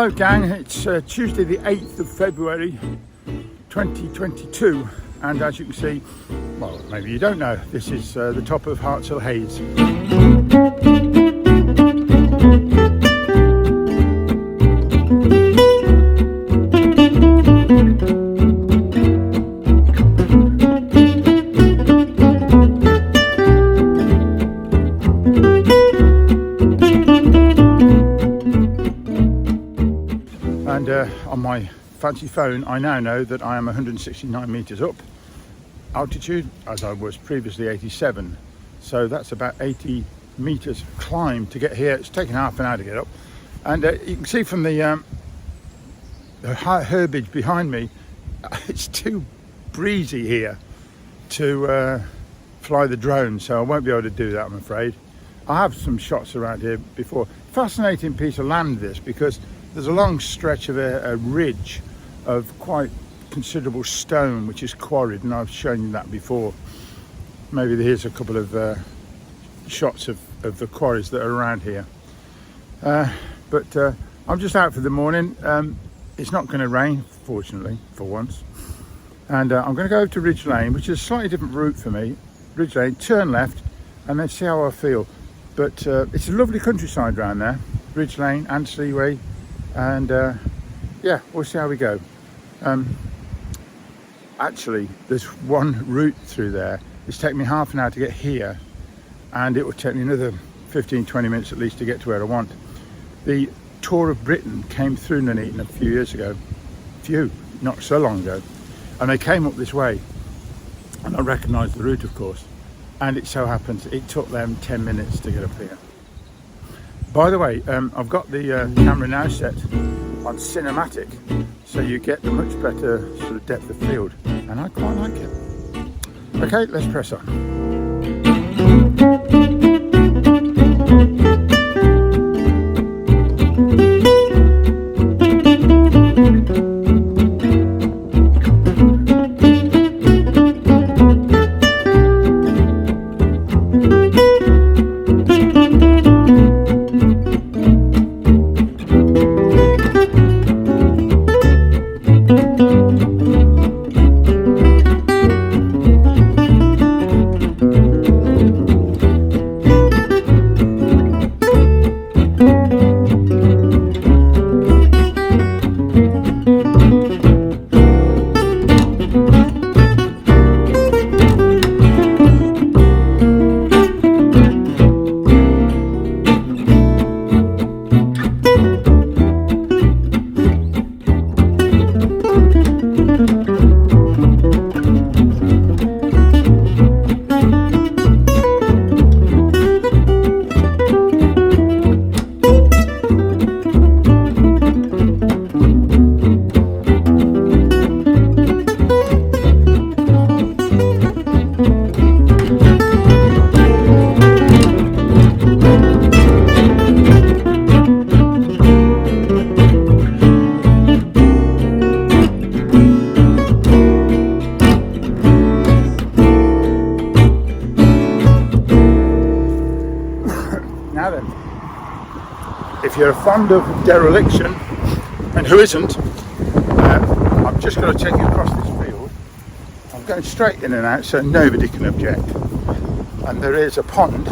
Hello gang, it's Tuesday the 8th of February 2022, and as you can see, well maybe you don't know, this is the top of Hartshill Haze. And on my fancy phone I now know that I am 169 metres up altitude, as I was previously 87, so that's about 80 metres climb to get here. It's taken half an hour to get up, and you can see from the herbage behind me, it's too breezy here to fly the drone, so I won't be able to do that, I'm afraid. I have some shots around here before. Fascinating piece of land this, because there's a long stretch of a ridge of quite considerable stone which is quarried, and I've shown you that before. Maybe here's a couple of shots of the quarries that are around here. But I'm just out for the morning. It's not going to rain, fortunately, for once. And I'm going to go over to Ridge Lane, which is a slightly different route for me. Ridge Lane, turn left, and then see how I feel. But it's a lovely countryside around there. Ridge Lane and Seaway. And yeah, we'll see how we go. Actually, there's one route through there. It's taken me half an hour to get here, and it will take me another 15-20 minutes at least to get to where I want. The Tour of Britain came through Nuneaton a few years ago. Not so long ago, and they came up this way, and I recognised the route, of course, and it so happens it took them 10 minutes to get up here. By the way, I've got the camera now set on cinematic, so you get a much better sort of depth of field, and I quite like it. Okay, let's press on. Now then, if you're fond of dereliction, and who isn't, I'm just going to take you across this field. I'm going straight in and out so nobody can object. And there is a pond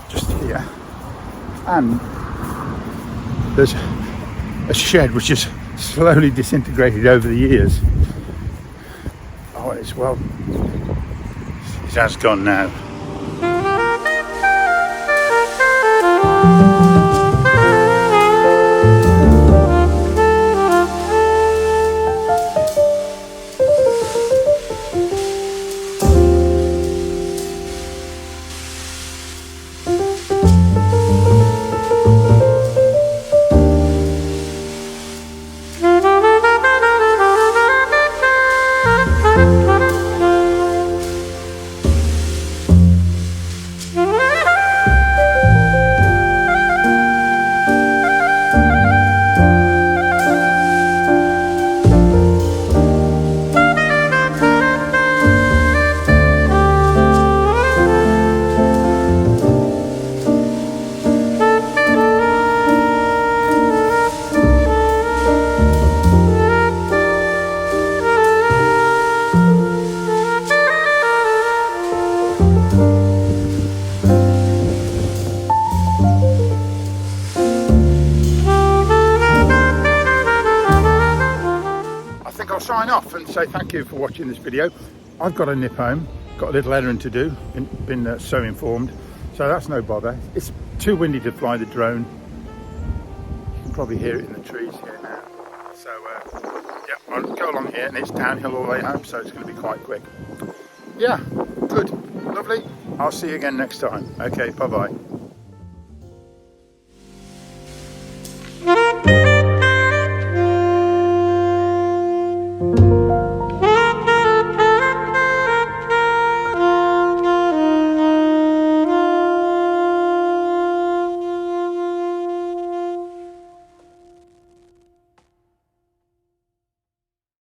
just here, and there's a shed which is slowly disintegrated over the years. Oh, it's well, it has gone now. say thank you for watching this video. I've got a nip home, got a little errand to do, been so informed, so that's no bother. It's too windy to fly the drone. You can probably hear it in the trees here now. So yeah, I'll go along here and it's downhill all the way home, so it's going to be quite quick. Yeah, good, lovely. I'll see you again next time. Okay, bye bye.